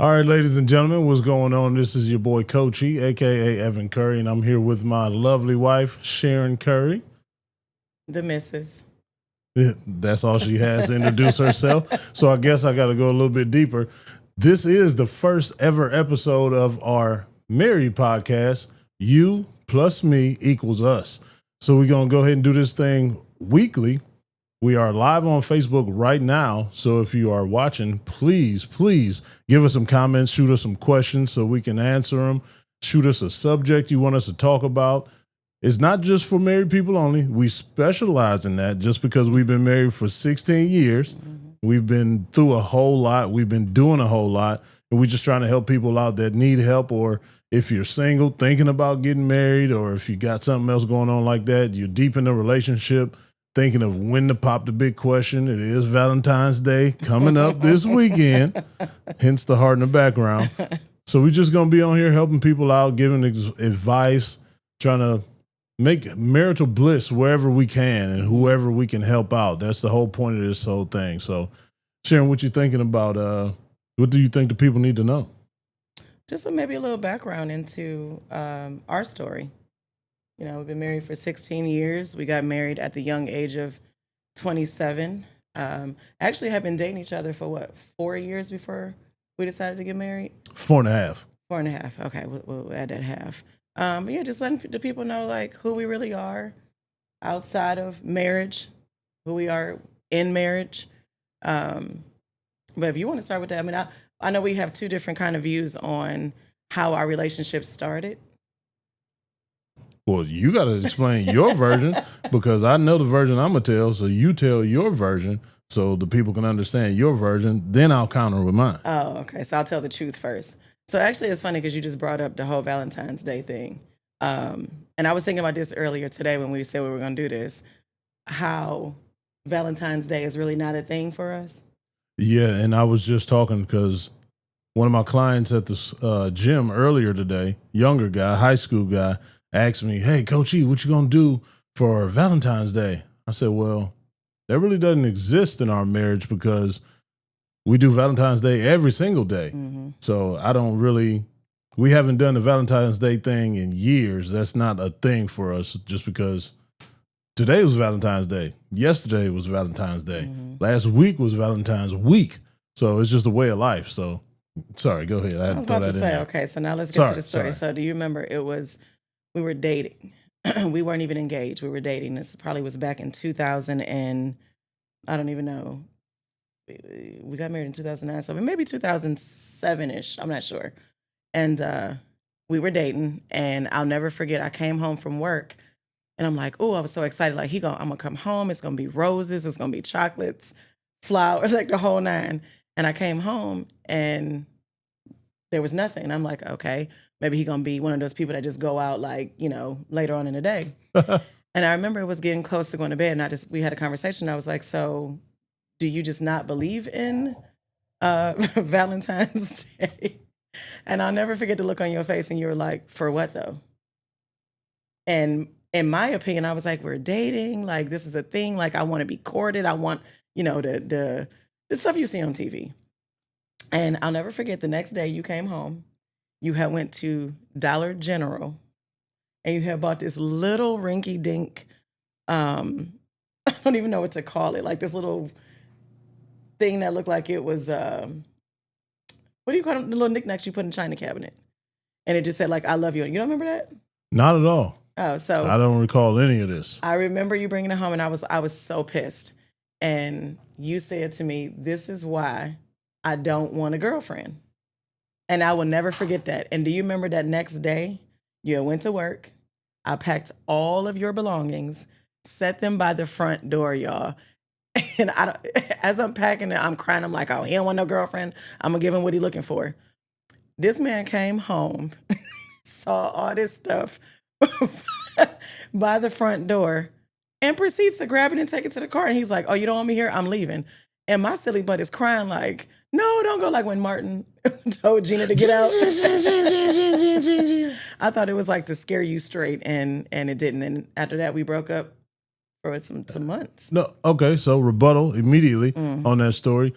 All right, ladies and gentlemen, what's going on? This is your boy Coachy, aka Evan Curry, and I'm here with my lovely wife, Sharon Curry. The missus. That's all she has to introduce herself. So I guess I got to go a little bit deeper. This is the first ever episode of our married podcast, You Plus Me Equals Us. So we're going to go ahead and do this thing weekly. We are live on Facebook right now. So if you are watching, please give us some comments, shoot us some questions so we can answer them. Shoot us a subject you want us to talk about. It's not just for married people only. We specialize in that just because we've been married for 16 years. We've been through a whole lot. We've been doing a whole lot. And we're just trying to help people out that need help, or if you're single, thinking about getting married, or if you got something else going on like that, you're deep in a relationship, thinking of when to pop the big question. It is Valentine's Day coming up this weekend, hence the heart in the background. So we're just going to be on here helping people out, giving advice, trying to make marital bliss wherever we can and whoever we can help out. That's the whole point of this whole thing. So Sharon, what you thinking about? What do you think the people need to know? Just maybe a little background into our story. You know, we've been married for 16 years. We got married at the young age of 27. Actually have been dating each other for 4 years before we decided to get married? 4.5. 4.5. Okay, we'll add that half. But yeah, just letting the people know like who we really are outside of marriage, who we are in marriage. But if you want to start with that, I mean, I know we have two different kind of views on how our relationship started. Well, you got to explain your version because I know the version I'm going to tell. So you tell your version so the people can understand your version. Then I'll counter with mine. Oh, okay. So I'll tell the truth first. So actually, it's funny because you just brought up the whole Valentine's Day thing. And I was thinking about this earlier today when we said we were going to do this, how Valentine's Day is really not a thing for us. Yeah, and I was just talking because one of my clients at the gym earlier today, younger guy, high school guy, asked me, "Hey, Coach E, what you gonna do for Valentine's Day?" I said, "Well, that really doesn't exist in our marriage because we do Valentine's Day every single day. Mm-hmm. So we haven't done the Valentine's Day thing in years. That's not a thing for us just because today was Valentine's Day. Yesterday was Valentine's Day. Mm-hmm. Last week was Valentine's week. So it's just a way of life." So sorry, go ahead. I was about to say, okay, so now let's get to the story. So do you remember we were dating. We weren't even engaged. We were dating. This probably was back in 2000 and I don't even know. We got married in 2009, so maybe 2007-ish. I'm not sure. And we were dating, and I'll never forget. I came home from work, and I'm like, oh, I was so excited. Like, I'm going to come home. It's going to be roses. It's going to be chocolates, flowers, like the whole nine. And I came home, and there was nothing. I'm like, okay, maybe he's going to be one of those people that just go out like, later on in the day. And I remember it was getting close to going to bed, and we had a conversation. I was like, so do you just not believe in Valentine's Day? And I'll never forget the look on your face, and you were like, for what though? And in my opinion, I was like, we're dating, like this is a thing, like I want to be courted. I want, the stuff you see on TV. And I'll never forget the next day you came home, you had went to Dollar General and you had bought this little rinky dink, I don't even know what to call it, like this little thing that looked like it was, what do you call them? The little knickknacks you put in the china cabinet. And it just said like, I love you. You don't remember that? Not at all. Oh, so I don't recall any of this. I remember you bringing it home and I was so pissed. And you said to me, this is why I don't want a girlfriend. And I will never forget that. And do you remember that next day you went to work? I packed all of your belongings, set them by the front door, y'all. And as I'm packing it, I'm crying. I'm like, oh, he don't want no girlfriend. I'm going to give him what he's looking for. This man came home, saw all this stuff by the front door, and proceeds to grab it and take it to the car. And he's like, oh, you don't want me here? I'm leaving. And my silly butt is crying like, no, don't go, like when Martin told Gina to get out. I thought it was like to scare you straight, and it didn't. And after that, we broke up for some months. No, okay, so rebuttal immediately on that story.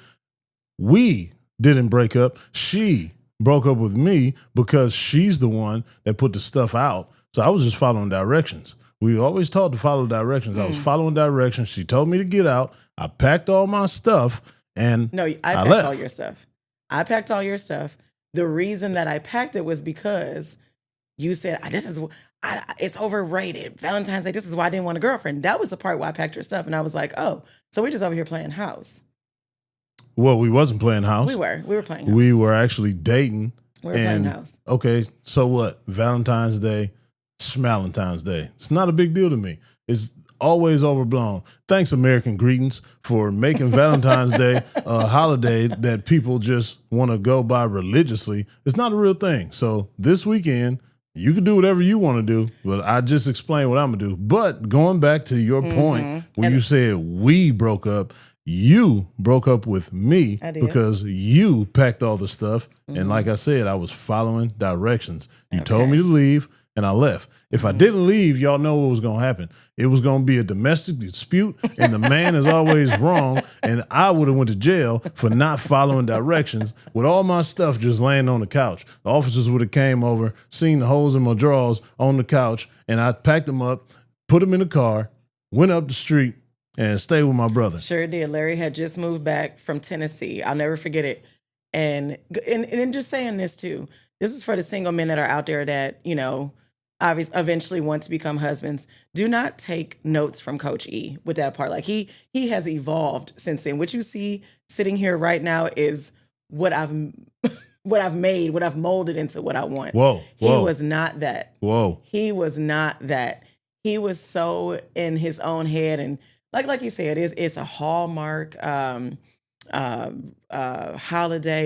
We didn't break up. She broke up with me because she's the one that put the stuff out. So I was just following directions. We always taught to follow directions. I was following directions. She told me to get out. I packed all my stuff and no, I packed left. all your stuff. I packed all your stuff. The reason that I packed it was because you said, it's overrated. Valentine's Day, this is why I didn't want a girlfriend. That was the part where I packed your stuff. And I was like, oh, so we're just over here playing house. Well, we wasn't playing house. We were playing house. We were actually dating. We were playing house. Okay, so what? Valentine's Day, Schmalentine's Day. It's not a big deal to me. It's always overblown. Thanks, American Greetings, for making Valentine's Day a holiday that people just want to go by religiously. It's not a real thing. So this weekend, you can do whatever you want to do, but I just explained what I'm going to do. But going back to your point, when you said we broke up, you broke up with me because you packed all the stuff. And like I said, I was following directions. You told me to leave and I left. If I didn't leave, y'all know what was going to happen. It was going to be a domestic dispute and the man is always wrong. And I would have went to jail for not following directions with all my stuff just laying on the couch. The officers would have came over, seen the holes in my drawers on the couch, and I packed them up, put them in the car, went up the street, and stay with my brother. Sure did. Larry had just moved back from Tennessee. I'll never forget it. And just saying this too, this is for the single men that are out there that, obviously eventually want to become husbands. Do not take notes from Coach E with that part. Like he has evolved since then. What you see sitting here right now is what I've made, what I've molded into what I want. Whoa. He was not that. Whoa. He was not that. He was so in his own head, and like you said, it's a Hallmark holiday,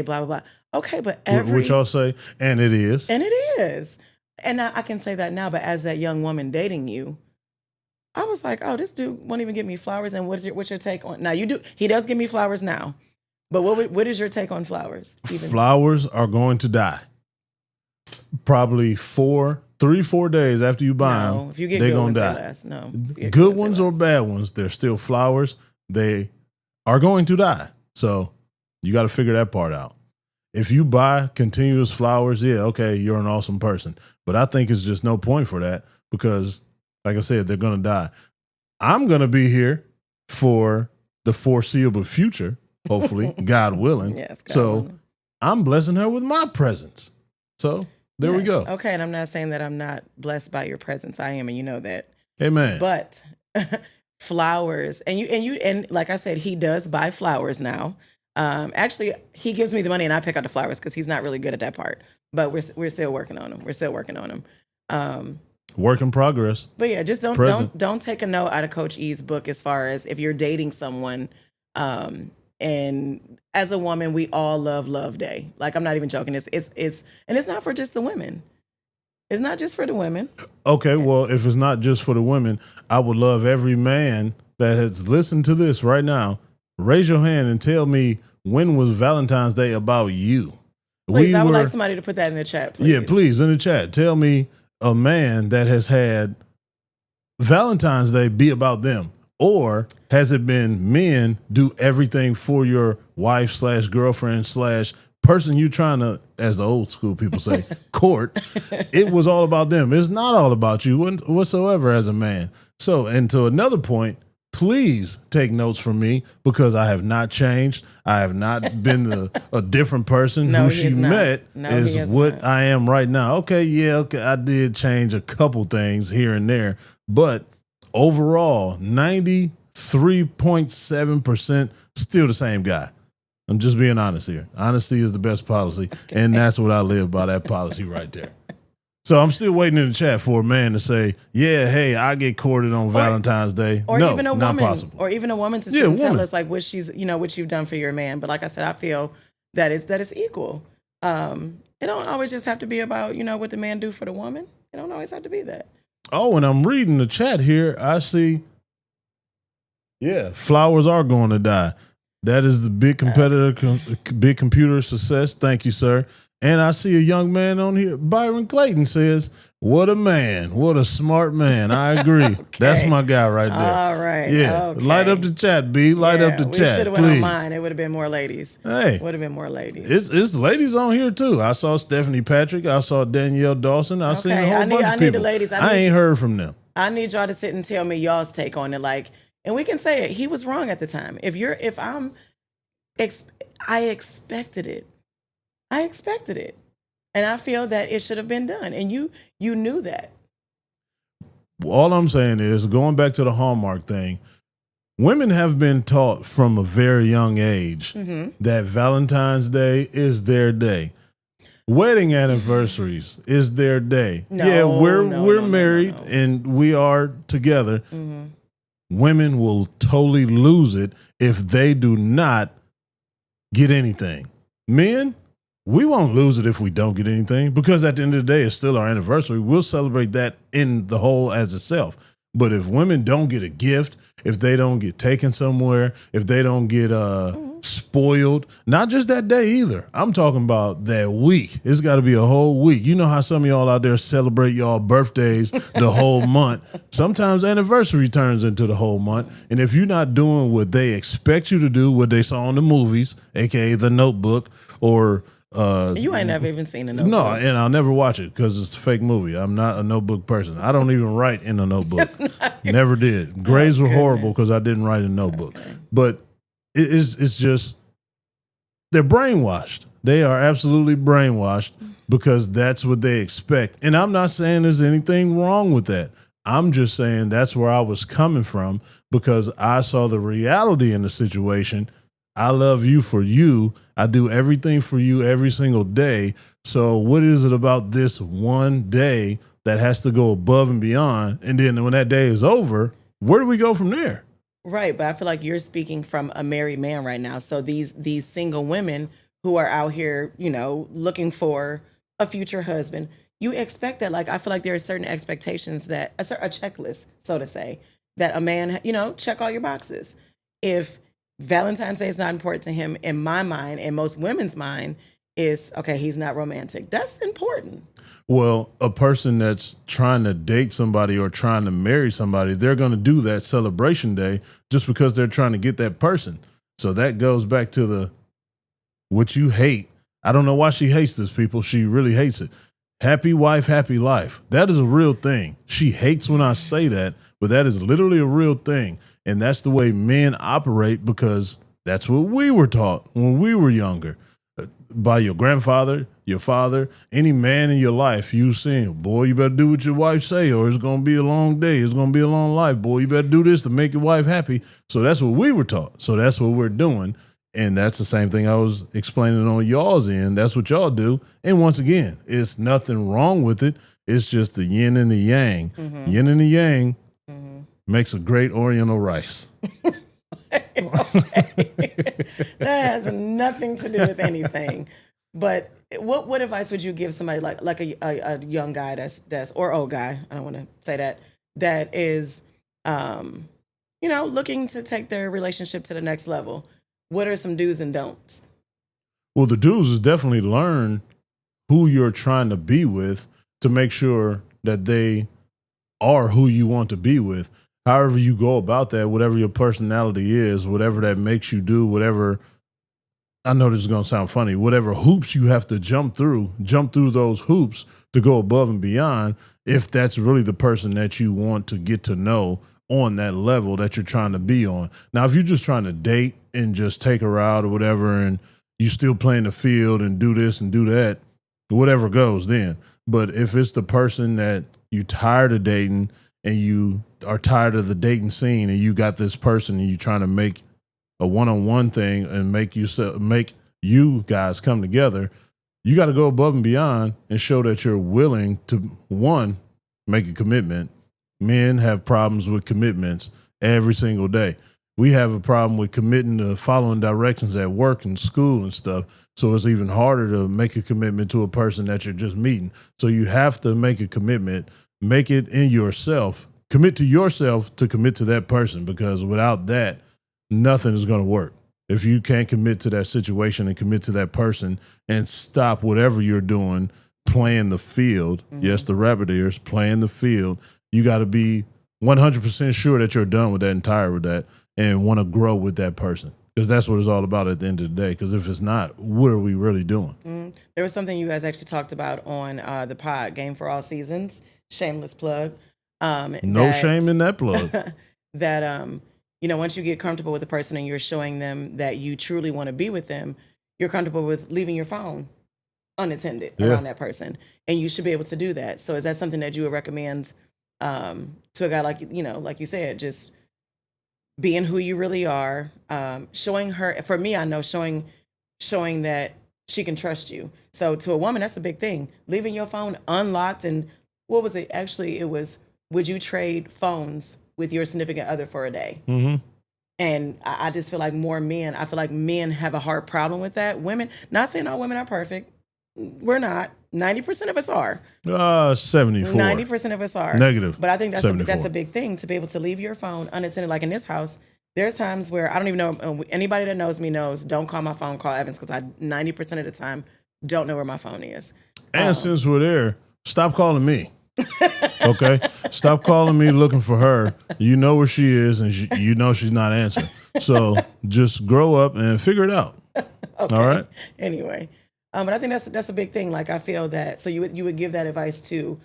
blah blah blah. Okay, but which y'all say, and it is, and I can say that now. But as that young woman dating you, I was like, oh, this dude won't even give me flowers. And what's your take on now? You do. He does give me flowers now, but what is your take on flowers? Flowers are going to die. Probably 4 days after you buy them, if you get they're going to die. Last. No, good ones or bad ones, they're still flowers. They are going to die. So you got to figure that part out. If you buy continuous flowers, yeah, okay, you're an awesome person. But I think it's just no point for that because, like I said, they're going to die. I'm going to be here for the foreseeable future, hopefully, God willing. Yes, God willing. I'm blessing her with my presence. So there we go. Okay, and I'm not saying that I'm not blessed by your presence. I am, and you know that. Amen. But flowers, and like I said, he does buy flowers now. Actually, he gives me the money, and I pick out the flowers because he's not really good at that part. But we're still working on him. Work in progress. But yeah, just don't take a note out of Coach E's book as far as if you're dating someone. And as a woman, we all love Love Day. Like, I'm not even joking. It's not for just the women. It's not just for the women. Okay, well, if it's not just for the women, I would love every man that has listened to this right now. Raise your hand and tell me, when was Valentine's Day about you? Please, I would like somebody to put that in the chat, please. Yeah, please, in the chat. Tell me a man that has had Valentine's Day be about them. Or has it been men do everything for your wife / girlfriend / person you trying to, as the old school people say, court? It was all about them. It's not all about you whatsoever as a man. So, and to another point, please take notes from me because I have not changed. I have not been a different person. No, who she met is what not. I am right now. Okay, I did change a couple things here and there, but overall, 93.7% still the same guy. I'm just being honest here. Honesty is the best policy, and that's what I live by, that policy right there. So I'm still waiting in the chat for a man to say, yeah, hey, I get courted on Valentine's Day. Or no, even a woman, not possible. Or even a woman to tell us like what she's, what you've done for your man. But like I said, I feel that it's equal. It don't always just have to be about, what the man do for the woman. It don't always have to be that. Oh, and I'm reading the chat here. I see, flowers are going to die. That is the big competitor, big computer success. Thank you, sir. And I see a young man on here, Byron Clayton says, what a man. What a smart man. I agree. Okay. That's my guy right there. All right. Yeah. Okay. Light up the chat, B. Light up the chat, we should have went on mine. It would have been more ladies. Hey. Would have been more ladies. It's ladies on here, too. I saw Stephanie Patrick. I saw Danielle Dawson. I seen a whole bunch of people. I need the ladies. I ain't heard from them. I need y'all to sit and tell me y'all's take on it. Like, and we can say it. He was wrong at the time. I expected it. I expected it. And I feel that it should have been done. And you knew that. All I'm saying is, going back to the Hallmark thing, women have been taught from a very young age that Valentine's Day is their day. Wedding anniversaries is their day. We're married and we are together. Mm-hmm. Women will totally lose it if they do not get anything. Men, we won't lose it if we don't get anything, because at the end of the day, it's still our anniversary. We'll celebrate that in the whole as itself. But if women don't get a gift, if they don't get taken somewhere, if they don't get spoiled, not just that day either. I'm talking about that week. It's got to be a whole week. You know how some of y'all out there celebrate y'all birthdays the whole month. Sometimes anniversary turns into the whole month. And if you're not doing what they expect you to do, what they saw in the movies, aka The Notebook, or you ain't never even seen a Notebook. No, and I'll never watch it because it's a fake movie. I'm not a Notebook person. I don't even write in a Notebook. Never did. Grades were horrible because I didn't write a Notebook. Okay. But it's just, they're brainwashed. They are absolutely brainwashed because that's what they expect. And I'm not saying there's anything wrong with that. I'm just saying that's where I was coming from, because I saw the reality in the situation. I love you for you. I do everything for you every single day. So what is it about this one day that has to go above and beyond? And then when that day is over, where do we go from there? Right. But I feel like you're speaking from a married man right now. So these single women who are out here, looking for a future husband, you expect that. Like, I feel like there are certain expectations that a checklist, so to say, that a man, check all your boxes. If Valentine's Day is not important to him, in my mind, and most women's mind, is, okay, he's not romantic. That's important. Well, a person that's trying to date somebody or trying to marry somebody, they're going to do that celebration day just because they're trying to get that person. So that goes back to what you hate. I don't know why she hates this, people. She really hates it. Happy wife, happy life. That is a real thing. She hates when I say that, but that is literally a real thing. And that's the way men operate, because that's what we were taught when we were younger. By your grandfather, your father, any man in your life, you saying, boy, you better do what your wife say, or it's going to be a long day. It's going to be a long life. Boy, you better do this to make your wife happy. So that's what we were taught. So that's what we're doing. And that's the same thing I was explaining on y'all's end. That's what y'all do. And once again, it's nothing wrong with it. It's just the yin and the yang. Mm-hmm. Yin and the yang makes a great Oriental rice. That has nothing to do with anything. But what advice would you give somebody like a young guy that's or old guy? I don't want to say that is, looking to take their relationship to the next level. What are some do's and don'ts? Well, the do's is definitely learn who you're trying to be with to make sure that they are who you want to be with. However you go about that, whatever your personality is, whatever that makes you do, whatever, I know this is going to sound funny, whatever hoops you have to jump through those hoops to go above and beyond, if that's really the person that you want to get to know on that level that you're trying to be on. Now, if you're just trying to date and just take her out or whatever, and you still playing the field and do this and do that, whatever goes then. But if it's the person that you tired of dating and you are tired of the dating scene, and you got this person and you're trying to make a one-on-one thing and make you guys come together, you got to go above and beyond and show that you're willing to, one, make a commitment. Men have problems with commitments every single day. We have a problem with committing to following directions at work and school and stuff. So it's even harder to make a commitment to a person that you're just meeting. So you have to make a commitment, make it in yourself, commit to yourself to commit to that person, because without that, nothing is going to work. If you can't commit to that situation and commit to that person and stop whatever you're doing, playing the field, yes, the rabbit ears, playing the field, you got to be 100% sure that you're done with that and tired with that and want to grow with that person. Because that's what it's all about at the end of the day. Because if it's not, what are we really doing? There was something you guys actually talked about on the pod, Game for All Seasons, shameless plug. No shame in that plug. That, once you get comfortable with a person and you're showing them that you truly want to be with them, you're comfortable with leaving your phone unattended around that person. And you should be able to do that. So is that something that you would recommend to a guy like you said, just being who you really are, showing her, for me, I know showing that she can trust you. So to a woman, that's a big thing. Leaving your phone unlocked. And what was it? Actually, it was, would you trade phones with your significant other for a day? Mm-hmm. And I just feel like I feel like men have a hard problem with that. Women, not saying all women are perfect. We're not. 90% of us are. 74. 90% of us are. Negative. But I think that's a big thing, to be able to leave your phone unattended. Like in this house, there's times where I don't even know, anybody that knows me knows, don't call my phone, call Evans, because I 90% of the time don't know where my phone is. And since we're there, stop calling me. Okay? Stop calling me looking for her. You know where she is, and you know she's not answering. So just grow up and figure it out. Okay. All right? Anyway. But I think that's a big thing. Like, I feel that, so you would give that advice to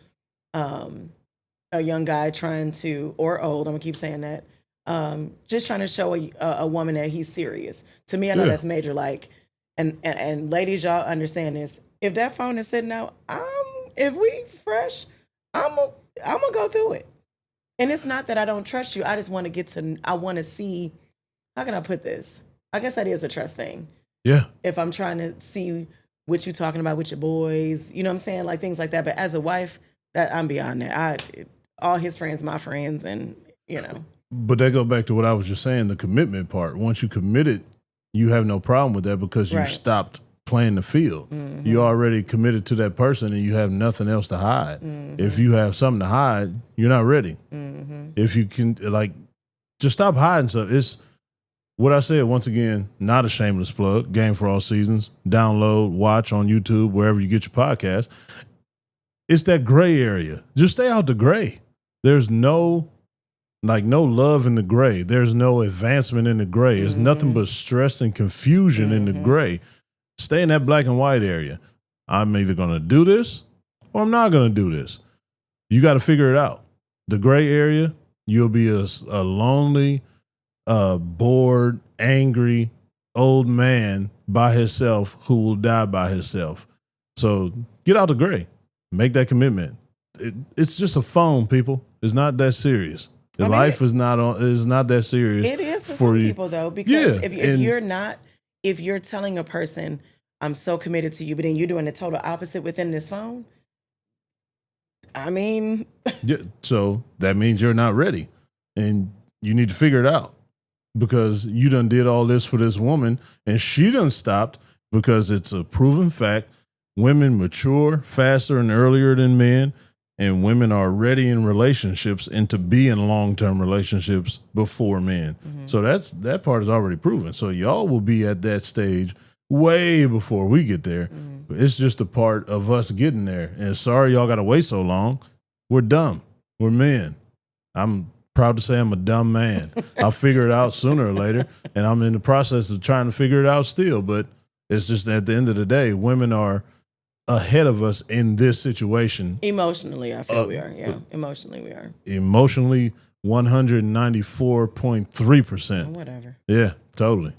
a young guy trying to, or old, I'm gonna keep saying that, just trying to show a woman that he's serious. To me, I know that's major. Like, and ladies, y'all understand this. If that phone is sitting out, if we fresh, I'm gonna go through it. And it's not that I don't trust you. I just want to I want to see, how can I put this? I guess that is a trust thing. Yeah. If I'm trying to see what you talking about with your boys, you know what I'm saying? Like things like that. But as a wife, that I'm beyond that. All his friends, my friends, and But that goes back to what I was just saying, the commitment part. Once you committed, you have no problem with that because you stopped playing the field. Mm-hmm. You already committed to that person and you have nothing else to hide. Mm-hmm. If you have something to hide, you're not ready. Mm-hmm. If you can, just stop hiding stuff. It's what I said, once again, not a shameless plug. Game for All Seasons. Download, watch on YouTube, wherever you get your podcast. It's that gray area. Just stay out the gray. There's no love in the gray. There's no advancement in the gray. It's nothing but stress and confusion in the gray. Stay in that black and white area. I'm either going to do this or I'm not going to do this. You got to figure it out. The gray area, you'll be a lonely, bored, angry old man by himself who will die by himself. So get out the gray. Make that commitment. It's just a phone, people. It's not that serious. Life is not that serious. It is for some people, though, because if you're telling a person, I'm so committed to you, but then you're doing the total opposite within this phone, I mean. Yeah, so that means you're not ready, and you need to figure it out, because you done did all this for this woman, and she done stopped, because it's a proven fact. Women mature faster and earlier than men, and women are ready in relationships and to be in long-term relationships before men. Mm-hmm. So that part is already proven. So y'all will be at that stage way before we get there. Mm-hmm. It's just a part of us getting there. And sorry y'all got to wait so long. We're dumb. We're men. I'm proud to say I'm a dumb man. I'll figure it out sooner or later, and I'm in the process of trying to figure it out still. But it's just at the end of the day, women are ahead of us in this situation. Emotionally, I feel we are. Yeah, emotionally we are. Emotionally, 194.3%. Whatever. Yeah, totally.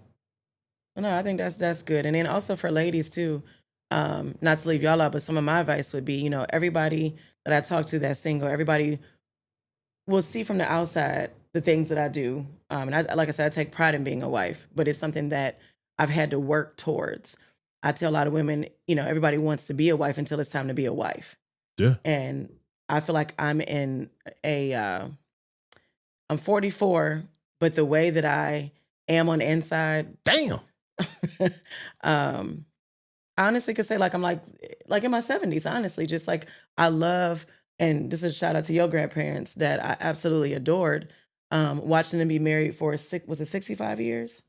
No, I think that's good. And then also for ladies too, not to leave y'all out, but some of my advice would be, everybody that I talk to that's single, everybody will see from the outside the things that I do. And like I said, I take pride in being a wife, but it's something that I've had to work towards. I tell a lot of women, everybody wants to be a wife until it's time to be a wife. Yeah. And I feel like I'm in I'm 44, but the way that I am on the inside. Damn. I honestly could say like I'm like in my 70s, honestly, just like I love, and this is a shout out to your grandparents that I absolutely adored, watching them be married for was it 65 years?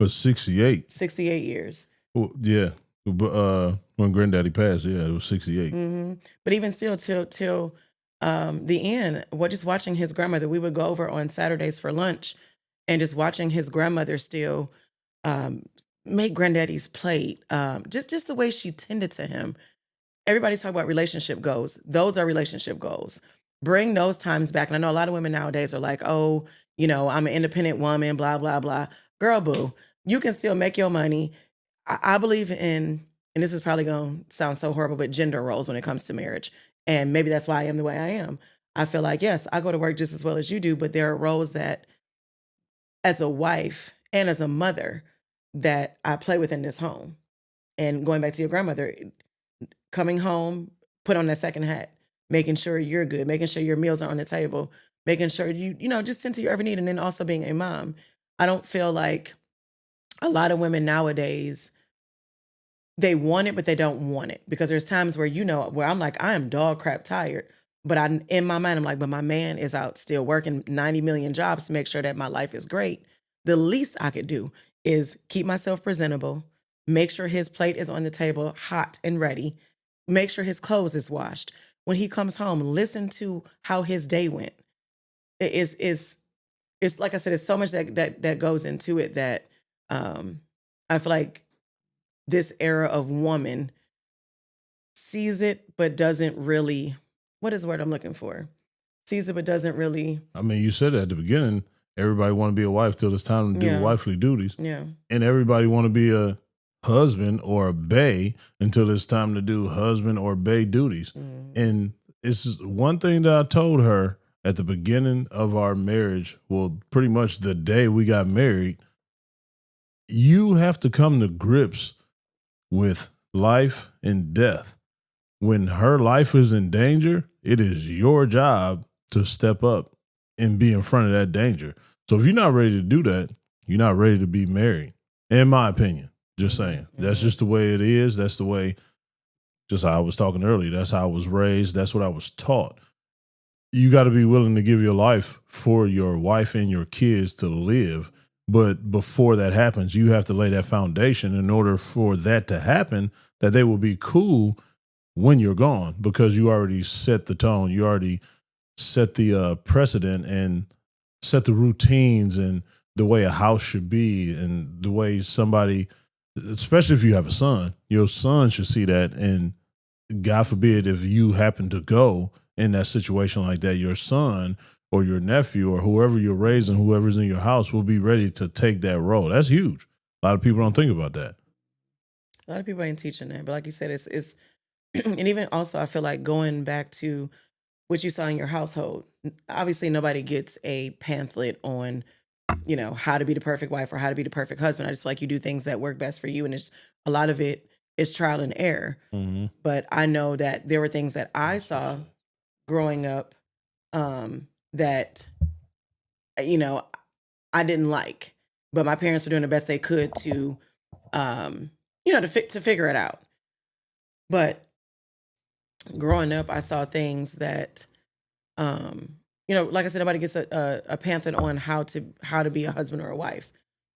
For 68. 68 years. Well, yeah. When Granddaddy passed, yeah, it was 68. Mm-hmm. But even still, till the end, just watching his grandmother, we would go over on Saturdays for lunch, and just watching his grandmother still make Granddaddy's plate. Just the way she tended to him. Everybody talk about relationship goals. Those are relationship goals. Bring those times back. And I know a lot of women nowadays are like, oh, I'm an independent woman, blah, blah, blah. Girl, boo, you can still make your money. I believe in, and this is probably going to sound so horrible, but gender roles when it comes to marriage. And maybe that's why I am the way I am. I feel like, yes, I go to work just as well as you do, but there are roles that as a wife and as a mother that I play within this home. And going back to your grandmother, coming home, put on that second hat, making sure you're good, making sure your meals are on the table, making sure you just tend to your every need, and then also being a mom. I don't feel like a lot of women nowadays, they want it, but they don't want it, because there's times where, where I'm like, I am dog crap tired, but in my mind, I'm like, but my man is out still working 90 million jobs to make sure that my life is great. The least I could do is keep myself presentable, make sure his plate is on the table, hot and ready, make sure his clothes is washed. When he comes home, listen to how his day went. It's like I said, it's so much that goes into it that I feel like this era of woman sees it, but doesn't really, what is the word I'm looking for? Sees it, but doesn't really. I mean, you said it at the beginning, everybody want to be a wife till it's time to do wifely duties. Yeah. And everybody want to be a husband or a bae until it's time to do husband or bae duties. Mm. And it's one thing that I told her at the beginning of our marriage, well, pretty much the day we got married, you have to come to grips with life and death. When her life is in danger, it is your job to step up and be in front of that danger. So if you're not ready to do that, you're not ready to be married, in my opinion. Just saying. That's just the way it is. That's the way, just how I was talking earlier. That's how I was raised. That's what I was taught. You got to be willing to give your life for your wife and your kids to live. But before that happens, you have to lay that foundation in order for that to happen, that they will be cool when you're gone, because you already set the tone. You already set the precedent and set the routines and the way a house should be, and the way somebody, especially if you have a son, your son should see that. And God forbid, if you happen to go in that situation like that, your son or your nephew or whoever you're raising, whoever's in your house, will be ready to take that role. That's huge. A lot of people don't think about that. A lot of people ain't teaching that. But like you said, it's and even also, I feel like going back to what you saw in your household, obviously nobody gets a pamphlet on, how to be the perfect wife or how to be the perfect husband. I just feel like you do things that work best for you. And it's a lot of it is trial and error. Mm-hmm. But I know that there were things that I saw growing up that, I didn't like, but my parents were doing the best they could to, to figure it out. But growing up, I saw things that, like I said, nobody gets a pamphlet on how to be a husband or a wife.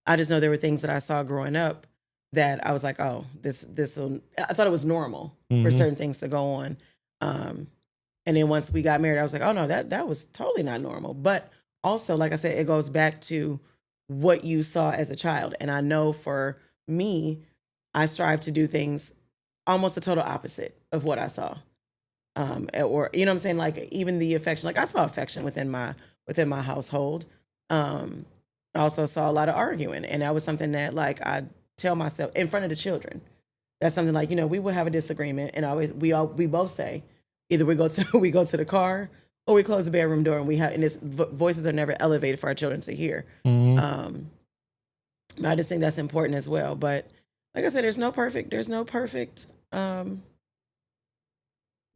I just know there were things that I saw growing up that I was like, oh, this will, I thought it was normal for certain things to go on. And then once we got married, I was like, oh no, that was totally not normal. But also, like I said, it goes back to what you saw as a child. And I know for me, I strive to do things almost the total opposite of what I saw. Or, you know what I'm saying? Like even the affection, like I saw affection within my household. I also saw a lot of arguing, and that was something that like I tell myself in front of the children. That's something like, we would have a disagreement, and we both say either we go to the car or we close the bedroom door, and this voices are never elevated for our children to hear. Mm-hmm. But I just think that's important as well. But like I said, there's no perfect.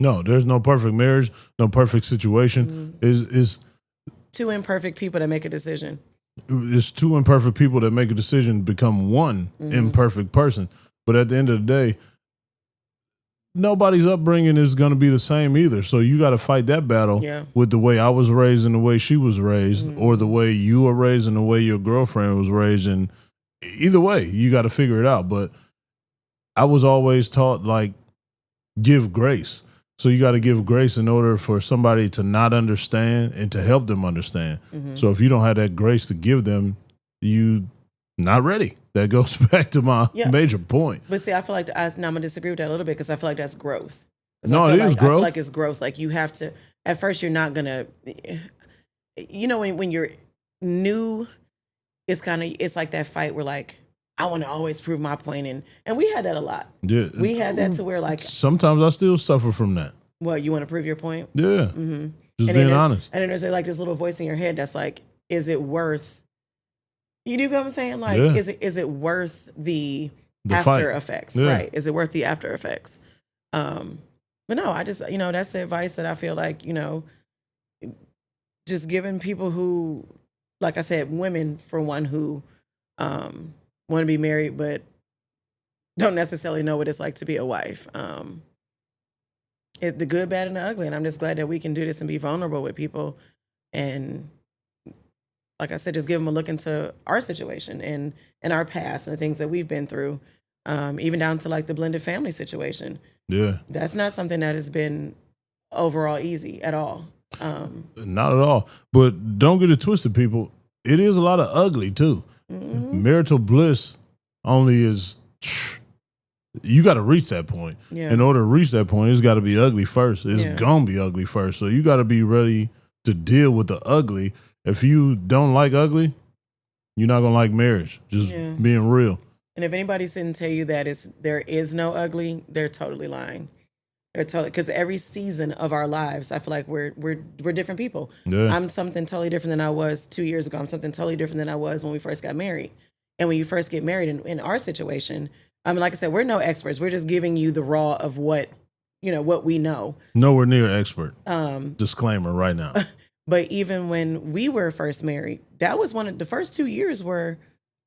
No, there's no perfect marriage, no perfect situation. Mm-hmm. Is two imperfect people that make a decision. It's two imperfect people that make a decision become one imperfect person. But at the end of the day, nobody's upbringing is going to be the same either. So you got to fight that battle with the way I was raised and the way she was raised, or the way you were raised and the way your girlfriend was raised. And either way, you got to figure it out. But I was always taught, like, give grace. So you got to give grace in order for somebody to not understand and to help them understand. Mm-hmm. So if you don't have that grace to give them, you not ready. That goes back to my major point. But see, I feel like now I'm gonna disagree with that a little bit because I feel like that's growth. No, it is growth. I feel like it's growth. Like you have to. At first, you're not gonna. When you're new, it's like that fight where like I want to always prove my point, and we had that a lot. Yeah, we had that to where like sometimes I still suffer from that. What, you want to prove your point? Yeah, mm-hmm. Just being honest. And then there's like this little voice in your head that's like, is it worth? You do what I'm saying? Like, is it worth the after effects? Yeah. Right? Is it worth the after effects? But no, I just that's the advice that I feel like just giving people who, like I said, women for one who want to be married but don't necessarily know what it's like to be a wife. The good, bad, and the ugly. And I'm just glad that we can do this and be vulnerable with people. And like I said, just give them a look into our situation and our past and the things that we've been through, even down to like the blended family situation. Yeah. That's not something that has been overall easy at all. Not at all. But don't get it twisted, people. It is a lot of ugly too. Mm-hmm. Marital bliss only is, you got to reach that point. Yeah. In order to reach that point, it's got to be ugly first. It's going to be ugly first. So you got to be ready to deal with the ugly. If you don't like ugly, you're not going to like marriage. Just being real. And if anybody didn't tell you that there is no ugly, they're totally lying. They're totally, because every season of our lives, I feel like we're different people. Yeah. I'm something totally different than I was 2 years ago. I'm something totally different than I was when we first got married. And when you first get married in our situation, I mean, like I said, we're no experts. We're just giving you the raw of what we know. Nowhere near expert. Disclaimer right now. But even when we were first married, that was one of the first 2 years were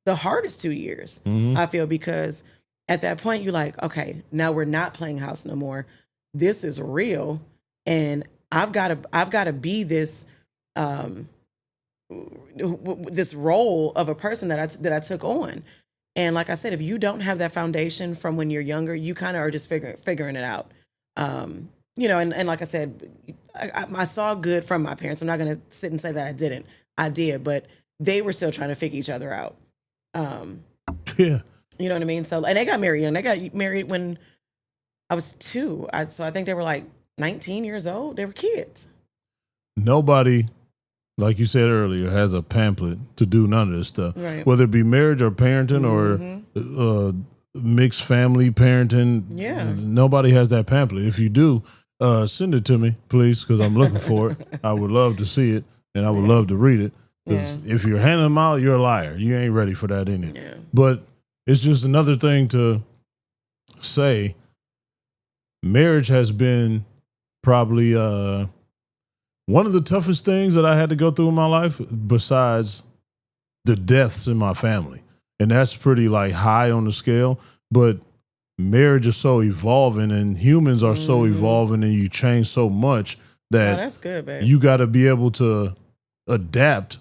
the hardest 2 years, I feel, because at that point you're like, okay, now we're not playing house no more. This is real. And I've got to be this, this role of a person that I took on. And like I said, if you don't have that foundation from when you're younger, you kind of are just figuring it out. And like I said, I saw good from my parents. I'm not going to sit and say that I didn't. I did, but they were still trying to figure each other out. Yeah. You know what I mean? So, and they got married young. They got married when I was 2. So I think they were like 19 years old. They were kids. Nobody, like you said earlier, has a pamphlet to do none of this stuff. Right. Whether it be marriage or parenting or mixed family parenting. Yeah. Nobody has that pamphlet. If you do, send it to me, please, because I'm looking for it. I would love to see it, and I would love to read it. Because if you're handing them out, you're a liar. You ain't ready for that in it. Yeah. But it's just another thing to say. Marriage has been probably one of the toughest things that I had to go through in my life, besides the deaths in my family. And that's pretty like high on the scale. But marriage is so evolving, and humans are so evolving, and you change so much that that's good, babe. You got to be able to adapt,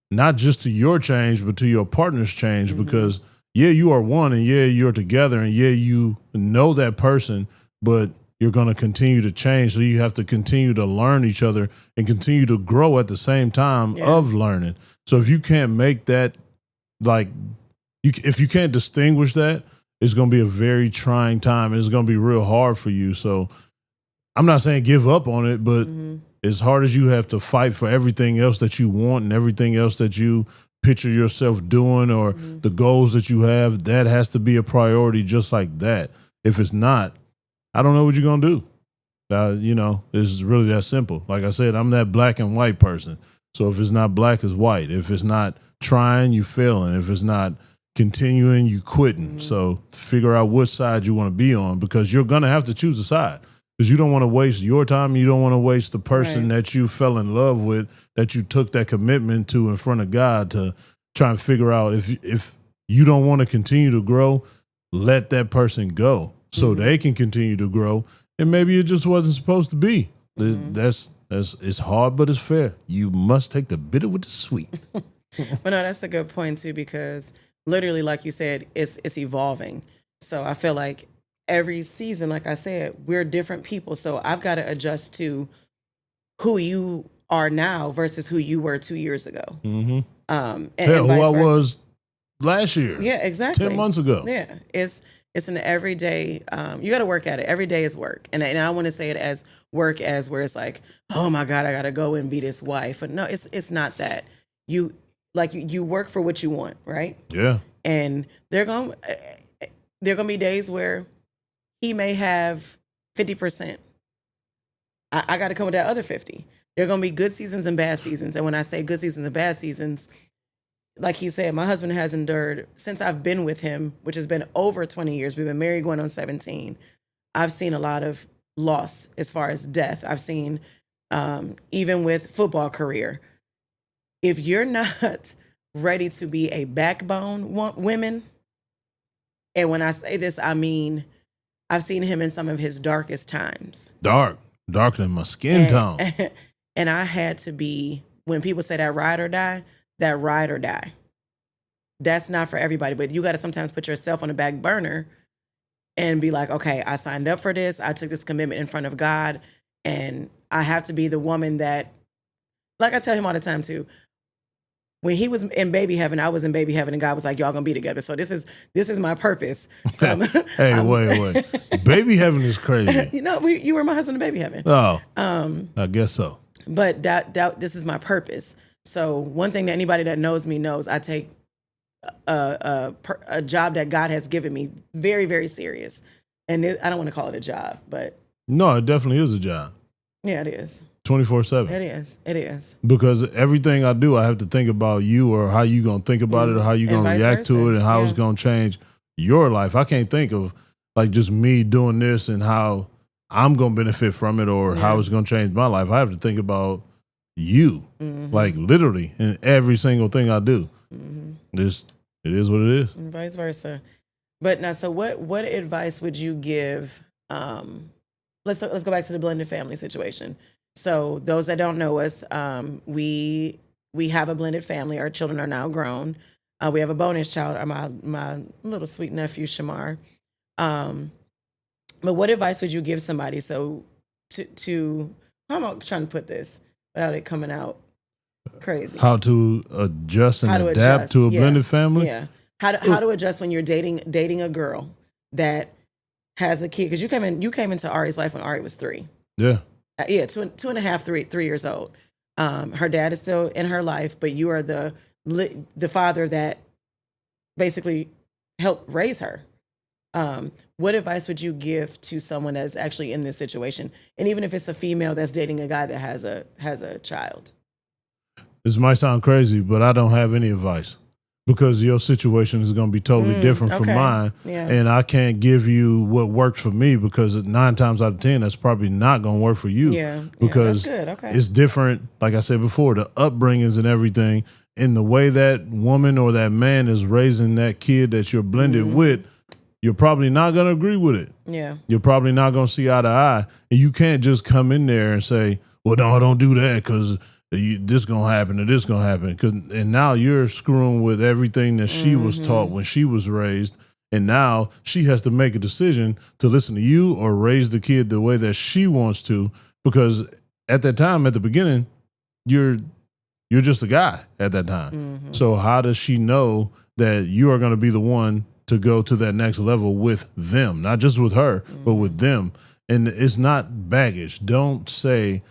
not just to your change, but to your partner's change. Because you are one, and you're together, and you know that person, but you're going to continue to change. So you have to continue to learn each other and continue to grow at the same time of learning. So if you can't make that, like, if you can't distinguish that, it's going to be a very trying time. And it's going to be real hard for you. So I'm not saying give up on it, but as hard as you have to fight for everything else that you want and everything else that you picture yourself doing, or the goals that you have, that has to be a priority just like that. If it's not, I don't know what you're going to do. It's really that simple. Like I said, I'm that black and white person. So if it's not black, it's white. If it's not trying, you failing. If it's not continuing, you quitting. So figure out what side you want to be on, because you're going to have to choose a side, because you don't want to waste your time. You don't want to waste the person that you fell in love with, that you took that commitment to in front of God, to try and figure out if you don't want to continue to grow, let that person go so they can continue to grow. And maybe it just wasn't supposed to be. That's it's hard, but it's fair. You must take the bitter with the sweet. Well, no, that's a good point too, because literally, like you said, it's evolving. So I feel like every season, like I said, we're different people. So I've got to adjust to who you are now versus who you were 2 years ago. Mm-hmm. And who vice I versa. was last year. Yeah, exactly. 10 months ago. Yeah, it's an everyday. You got to work at it. Every day is work, and I don't want to say it as work as where it's like, oh my God, I got to go and be this wife. But no, it's not that. You work for what you want, right? Yeah. And there gonna be days where he may have 50%. I got to come with that other 50. There are going to be good seasons and bad seasons. And when I say good seasons and bad seasons, like he said, my husband has endured, since I've been with him, which has been over 20 years, we've been married going on 17. I've seen a lot of loss as far as death. I've seen, even with football career, if you're not ready to be a backbone women, and when I say this, I mean, I've seen him in some of his darkest times. Darker than my skin tone. And I had to be, when people say that ride or die, that ride or die. That's not for everybody, but you got to sometimes put yourself on the back burner and be like, okay, I signed up for this. I took this commitment in front of God, and I have to be the woman that, like I tell him all the time too, when he was in baby heaven, I was in baby heaven, and God was like, y'all gonna be together. So this is my purpose. So hey, wait. Baby heaven is crazy. You were my husband in baby heaven. Oh, I guess so. But this is my purpose. So one thing that anybody that knows me knows, I take a job that God has given me very, very serious. And I don't want to call it a job, but no, it definitely is a job. Yeah, it is. 24/7. It is. Because everything I do, I have to think about you, or how you going to think about it, or how you going to react to it, and how it's going to change your life. I can't think of like just me doing this and how I'm going to benefit from it, or how it's going to change my life. I have to think about you, like literally in every single thing I do. It is what it is. And vice versa. But now, so what advice would you give? Let's go back to the blended family situation. So those that don't know us, we have a blended family. Our children are now grown. We have a bonus child, my little sweet nephew Shamar. But what advice would you give somebody? So to how am I trying to put this without it coming out crazy? How to adjust and adapt to a blended family? Yeah. How to adjust when you're dating a girl that has a kid? Because you came into Ari's life when Ari was 3. Yeah. Two and a half, 3 years old. Her dad is still in her life, but you are the father that basically helped raise her. What advice would you give to someone that's actually in this situation? And even if it's a female that's dating a guy that has a child. This might sound crazy, but I don't have any advice, because your situation is going to be totally different from mine. Yeah. And I can't give you what works for me, because 9 times out of 10, that's probably not going to work for you. Yeah. Because that's good. Okay. It's different. Like I said before, the upbringings and everything, and the way that woman or that man is raising that kid that you're blended with, you're probably not going to agree with it. Yeah. You're probably not going to see eye to eye. And you can't just come in there and say, well, no, don't do that, because this gonna happen or this gonna happen, and now you're screwing with everything that she was taught when she was raised, and now she has to make a decision to listen to you or raise the kid the way that she wants to, because at that time, at the beginning, you're just a guy at that time. So how does she know that you are going to be the one to go to that next level with them, not just with her, but with them? And it's not baggage. Don't say,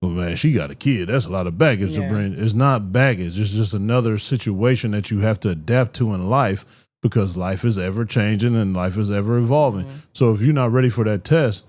well, man, she got a kid. That's a lot of baggage to bring. It's not baggage. It's just another situation that you have to adapt to in life, because life is ever changing and life is ever evolving. So if you're not ready for that test,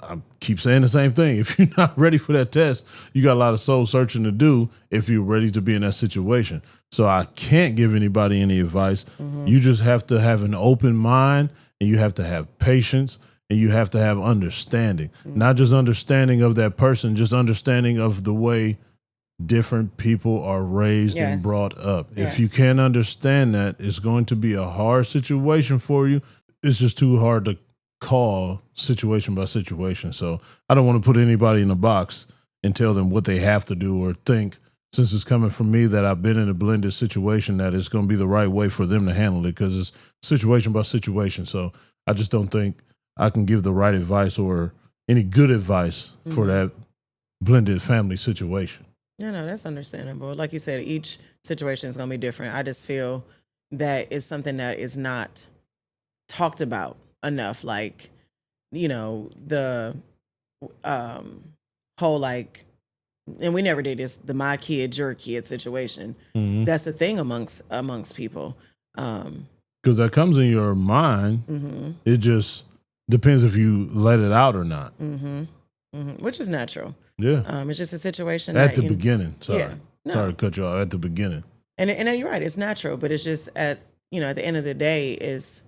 I keep saying the same thing. If you're not ready for that test, you got a lot of soul searching to do if you're ready to be in that situation. So I can't give anybody any advice. You just have to have an open mind, and you have to have patience, and you have to have understanding, not just understanding of that person, just understanding of the way different people are raised and brought up. If you can't understand that, it's going to be a hard situation for you. It's just too hard to call situation by situation. So I don't want to put anybody in a box and tell them what they have to do or think since it's coming from me that I've been in a blended situation, that it's going to be the right way for them to handle it, because it's situation by situation. So I just don't think I can give the right advice or any good advice for that blended family situation. No, that's understandable. Like you said, each situation is going to be different. I just feel that it's something that is not talked about enough. Like, the whole, like, and we never did this, the my kid, your kid situation. That's the thing amongst people. Because that comes in your mind. It just depends if you let it out or not. Which is natural. Yeah. It's just a situation at the beginning. Sorry. Yeah, no. Sorry to cut you off at the beginning. And you're right, it's natural, but it's just at the end of the day is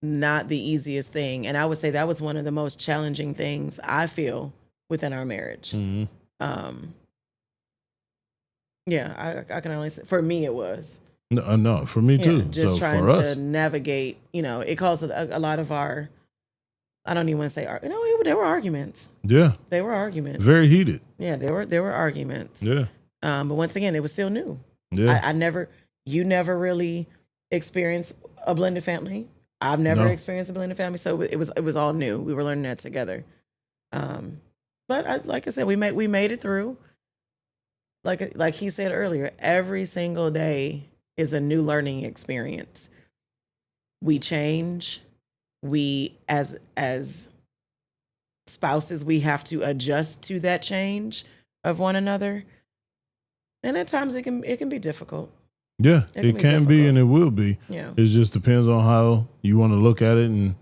not the easiest thing. And I would say that was one of the most challenging things I feel within our marriage. Yeah, I can only say, for me it was. No, for me too. Just so trying for to us, navigate, it caused a lot of our, I don't even want to say, there were arguments. Yeah. They were arguments. Very heated. Yeah, there were arguments. Yeah. But once again, it was still new. Yeah. You never really experienced a blended family. I've never experienced a blended family. So it was all new. We were learning that together. But like I said, we made it through. Like he said earlier, every single day is a new learning experience. We change. We as spouses, we have to adjust to that change of one another. And at times it can be difficult. Yeah, it can be and it will be. Yeah. It just depends on how you want to look at it and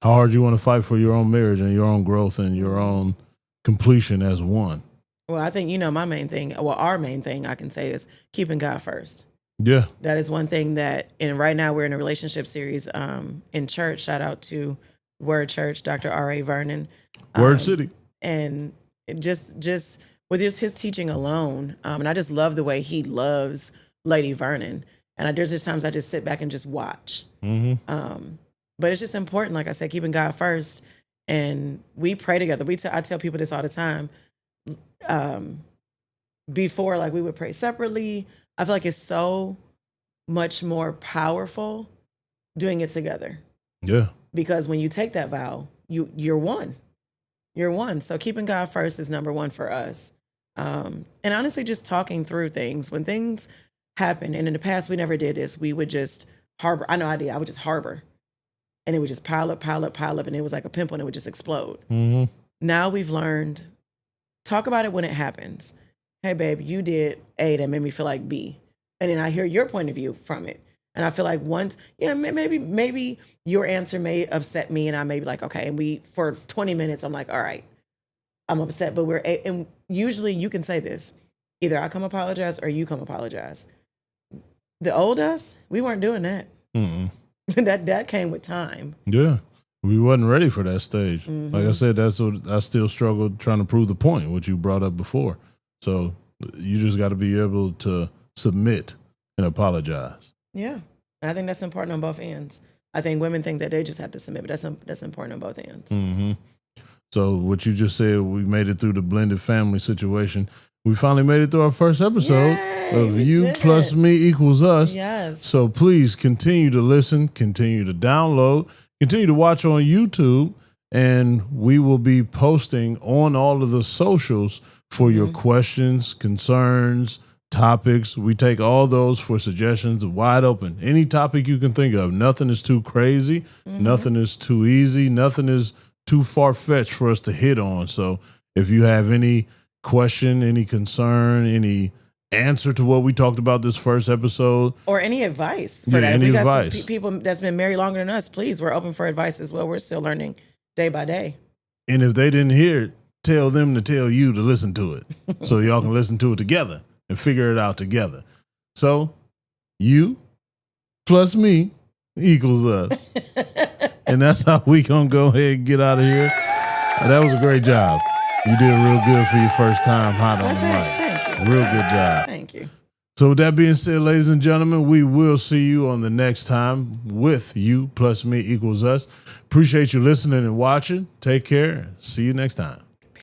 how hard you want to fight for your own marriage and your own growth and your own completion as one. Well, I think, our main thing I can say is keeping God first. Yeah. That is one thing and right now we're in a relationship series in church. Shout out to Word Church, Dr. R.A. Vernon. Word City. And just with just his teaching alone, and I just love the way he loves Lady Vernon. And there's just times I just sit back and just watch. But it's just important, like I said, keeping God first. And we pray together. I tell people this all the time. Before, like, we would pray separately. I feel like it's so much more powerful doing it together. Yeah. Because when you take that vow, you're one. You're one. So keeping God first is number one for us. And honestly, just talking through things. When things happen, and in the past we never did this, we would just harbor. I know I did. I would just harbor. And it would just pile up. And it was like a pimple and it would just explode. Now we've learned, talk about it when it happens. Hey, babe, you did A that made me feel like B. And then I hear your point of view from it. And I feel like once, maybe your answer may upset me and I may be like, okay. And for 20 minutes, I'm like, all right, I'm upset. But and usually you can say this, either I come apologize or you come apologize. The old us, we weren't doing that. That came with time. Yeah. We wasn't ready for that stage. Like I said, that's what I still struggled trying to prove the point, which you brought up before. So you just got to be able to submit and apologize. Yeah. I think that's important on both ends. I think women think that they just have to submit, but that's important on both ends. So what you just said, we made it through the blended family situation. We finally made it through our first episode of You Plus Me Equals Us. Yes. So please continue to listen, continue to download, continue to watch on YouTube, and we will be posting on all of the socials for your questions, concerns, topics. We take all those for suggestions, wide open. Any topic you can think of. Nothing is too crazy. Nothing is too easy. Nothing is too far-fetched for us to hit on. So if you have any question, any concern, any answer to what we talked about this first episode, or any advice for that. Any we got advice. Some people that's been married longer than us, please, we're open for advice as well. We're still learning day by day. And if they didn't hear it, tell them to tell you to listen to it so y'all can listen to it together and figure it out together. So you plus me equals us. And that's how we gonna go ahead and get out of here. That was a great job. You did real good for your first time hot on the mic. Thank you. Real good job. Thank you. So with that being said, ladies and gentlemen, we will see you on the next time with You Plus Me Equals Us. Appreciate you listening and watching. Take care. See you next time.